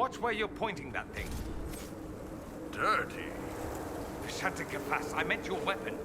Watch where you're pointing that thing. Dirty. Shantikafas, I meant your weapon.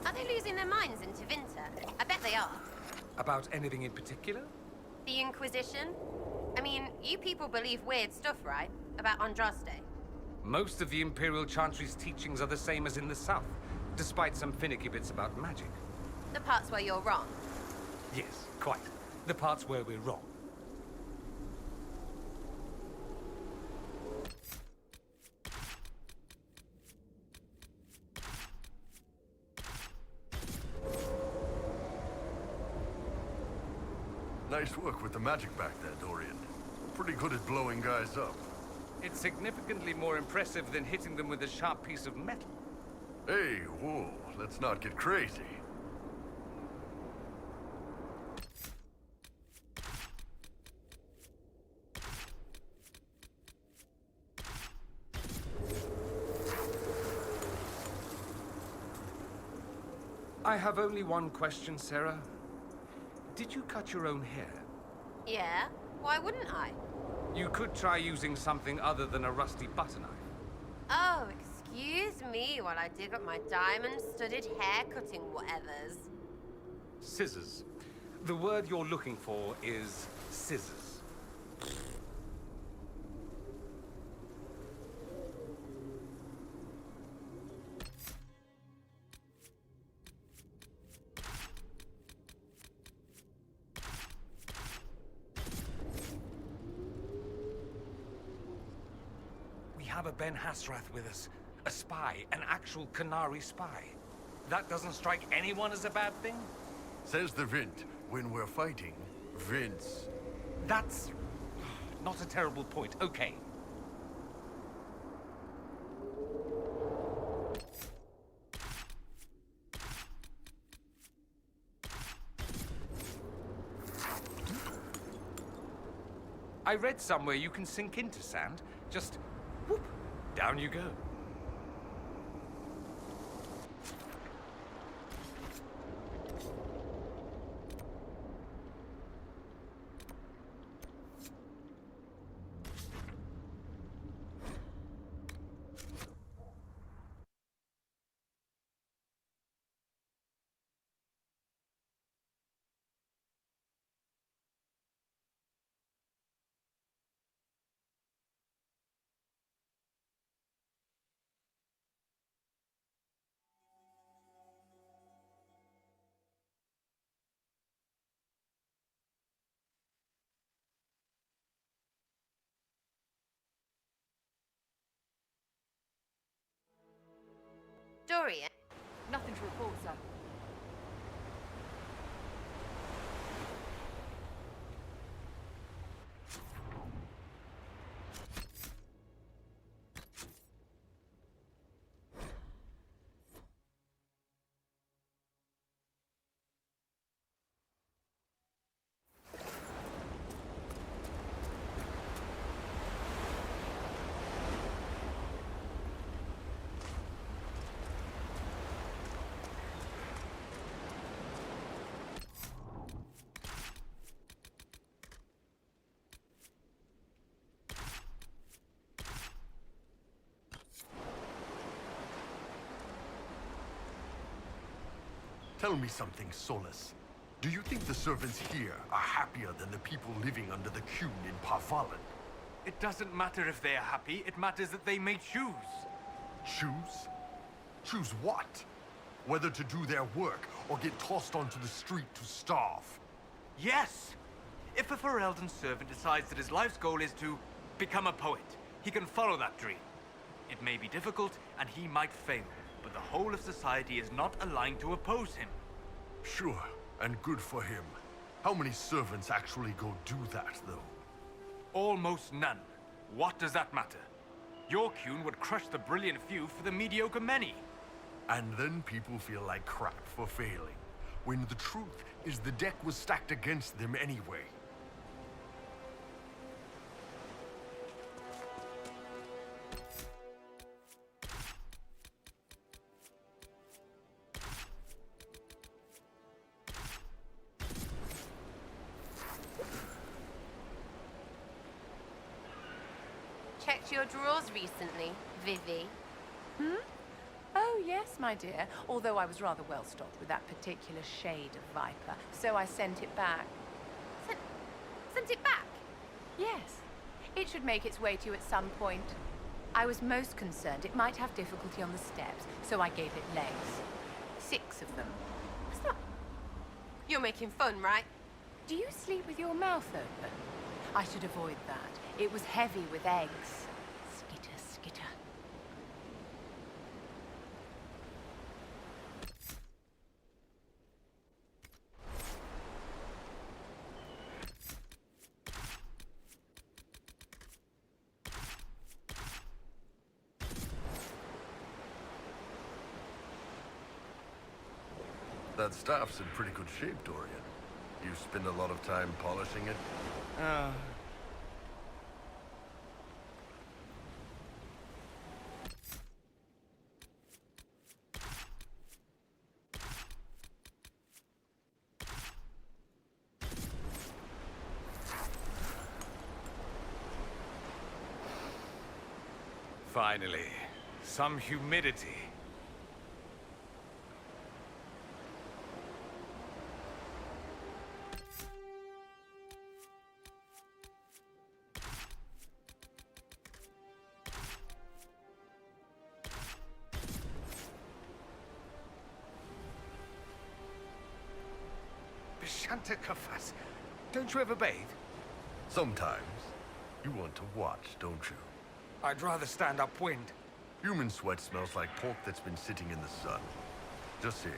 Are they losing their minds into Vinter? I bet they are. About anything in particular? The Inquisition? I mean, you people believe weird stuff, right? About Andraste. Most of the Imperial Chantry's teachings are the same as in the South, despite some finicky bits about magic. The parts where you're wrong. Yes, quite. The parts where we're wrong. Nice work with the magic back there, Dorian. Pretty good at blowing guys up. It's significantly more impressive than hitting them with a sharp piece of metal. Hey, whoa, let's not get crazy. I have only one question, Sarah. Did you cut your own hair? Yeah? Why wouldn't I? You could try using something other than a rusty butter knife. Oh, excuse me while I dig up my diamond-studded hair-cutting whatevers. Scissors. The word you're looking for is scissors. We have a Ben Hasrath with us. A spy, an actual Canary spy. That doesn't strike anyone as a bad thing? Says the Vint, when we're fighting, Vince. That's not a terrible point. Okay. I read somewhere you can sink into sand. Just whoop, down you go. Dorian? Nothing to report, sir. Tell me something, Solus. Do you think the servants here are happier than the people living under the Qun in Parvalan? It doesn't matter if they're happy, it matters that they may choose. Choose? Choose what? Whether to do their work or get tossed onto the street to starve? Yes! If a Ferelden servant decides that his life's goal is to become a poet, he can follow that dream. It may be difficult, and he might fail, but the whole of society is not aligned to oppose him. Sure, and good for him. How many servants actually go do that, though? Almost none. What does that matter? Your Qun would crush the brilliant few for the mediocre many. And then people feel like crap for failing, when the truth is the deck was stacked against them anyway. checked your drawers recently, Vivi? Oh, yes, my dear. Although I was rather well stocked with that particular shade of viper, so I sent it back. Sent it back? Yes. It should make its way to you at some point. I was most concerned it might have difficulty on the steps, so I gave it legs. 6 of them. That's not... You're making fun, right? Do you sleep with your mouth open? I should avoid that. It was heavy with eggs. Skitter, skitter. That staff's in pretty good shape, Dorian. You spend a lot of time polishing it? Finally, some humidity. Bishanta Kafas, don't you ever bathe? Sometimes. You want to watch, don't you? I'd rather stand upwind. Human sweat smells like pork that's been sitting in the sun. Just saying.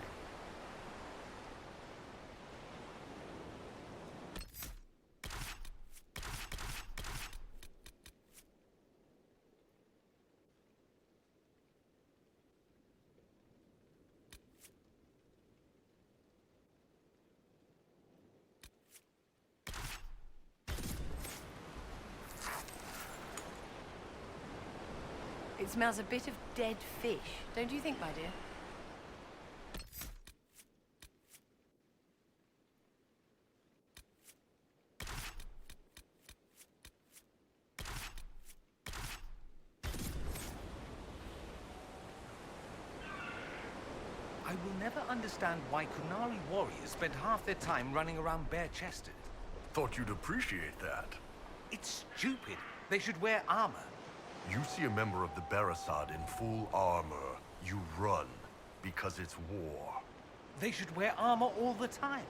It smells a bit of dead fish, don't you think, my dear? I will never understand why Kunari warriors spend half their time running around bare-chested. Thought you'd appreciate that. It's stupid. They should wear armor. You see a member of the Barasad in full armor, you run, because it's war. They should wear armor all the time.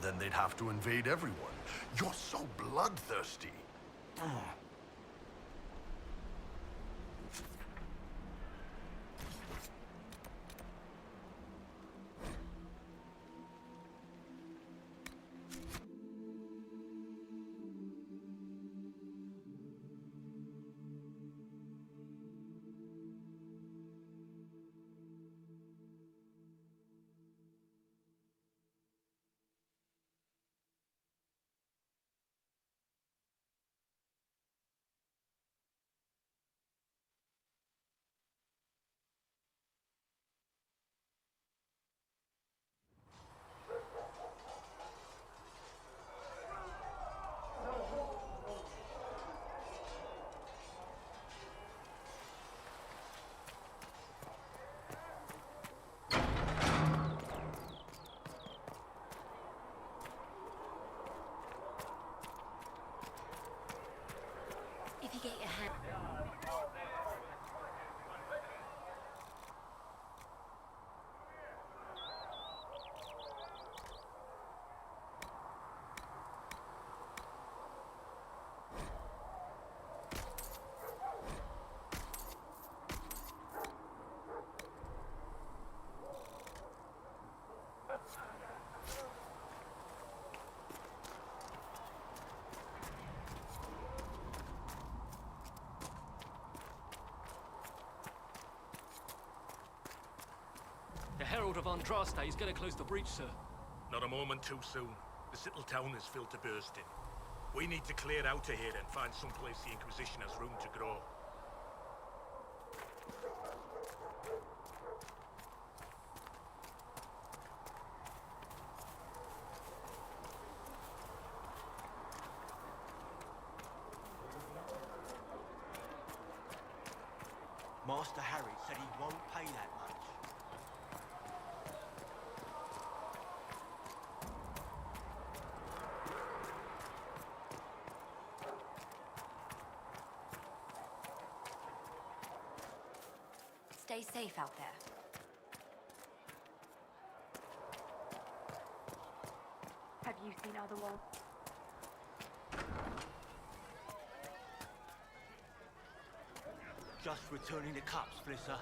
Then they'd have to invade everyone. You're so bloodthirsty. If you get your hand... The Herald of Andraste is going to close the breach, sir. Not a moment too soon. This little town is filled to bursting. We need to clear out of here and find someplace the Inquisition has room to grow. Master Harry said he won't pay that much. Stay safe out there. Have you seen other ones? Just returning the cups, Blissa.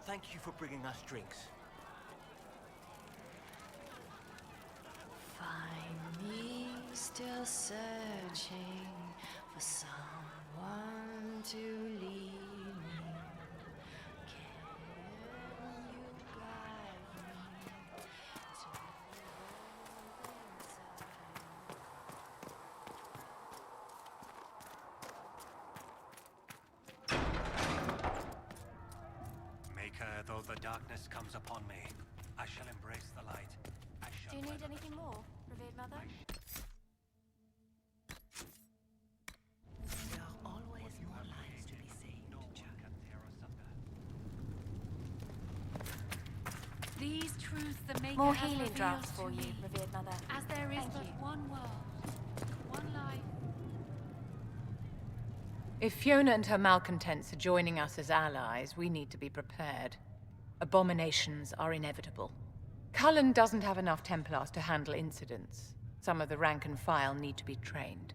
Thank you for bringing us drinks. Find me still searching for someone to lead me. Can you guide me to the Maker, though the darkness comes upon me, I shall embrace the light. I shall Do you need anything more, revered mother? There are always more lives to be saved, child. These truths the Maker More has healing revealed drafts to for you, me, revered mother. as there is Thank but you. one world, one life. If Fiona and her malcontents are joining us as allies, we need to be prepared. Abominations are inevitable. Cullen doesn't have enough Templars to handle incidents. Some of the rank and file need to be trained.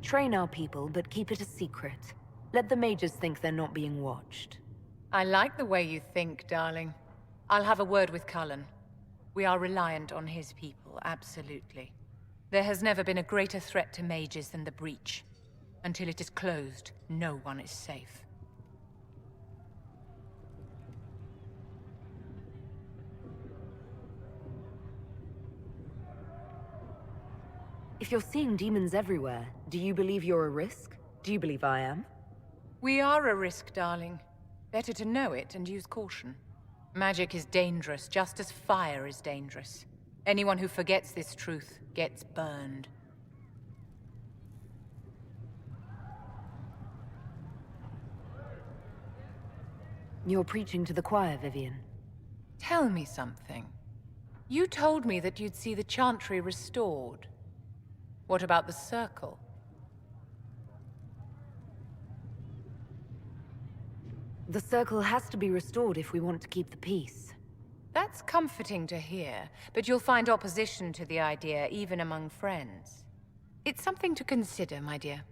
Train our people, but keep it a secret. Let the mages think they're not being watched. I like the way you think, darling. I'll have a word with Cullen. We are reliant on his people, absolutely. There has never been a greater threat to mages than the breach. Until it is closed, no one is safe. If you're seeing demons everywhere, do you believe you're a risk? Do you believe I am? We are a risk, darling. Better to know it and use caution. Magic is dangerous, just as fire is dangerous. Anyone who forgets this truth gets burned. You're preaching to the choir, Vivian. Tell me something. You told me that you'd see the Chantry restored. What about the Circle? The circle has to be restored if we want to keep the peace. That's comforting to hear, but you'll find opposition to the idea even among friends. It's something to consider, my dear.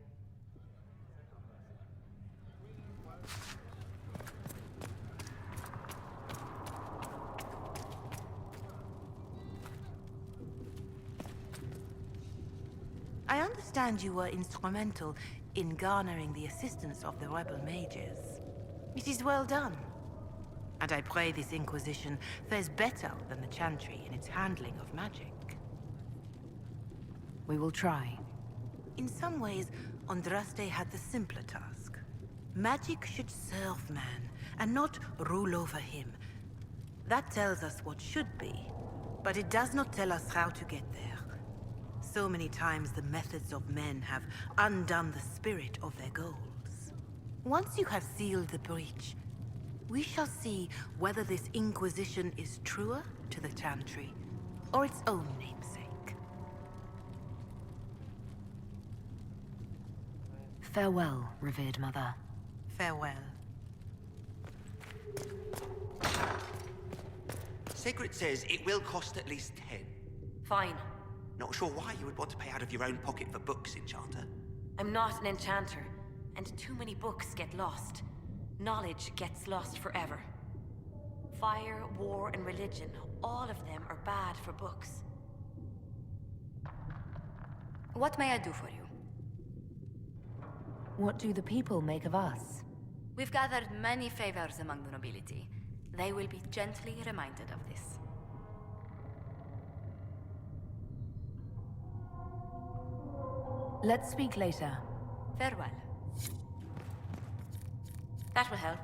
I understand you were instrumental in garnering the assistance of the rebel mages. It is well done. And I pray this Inquisition fares better than the Chantry in its handling of magic. We will try. In some ways, Andraste had the simpler task. Magic should serve man, and not rule over him. That tells us what should be, but it does not tell us how to get there. So many times the methods of men have undone the spirit of their goals. Once you have sealed the breach, we shall see whether this Inquisition is truer to the Chantry, or its own namesake. Farewell, revered mother. Farewell. Sigrid says it will cost at least 10. Fine. Not sure why you would want to pay out of your own pocket for books, Enchanter. I'm not an enchanter, and too many books get lost. Knowledge gets lost forever. Fire, war, and religion, all of them are bad for books. What may I do for you? What do the people make of us? We've gathered many favors among the nobility. They will be gently reminded of this. Let's speak later. Farewell. That will help.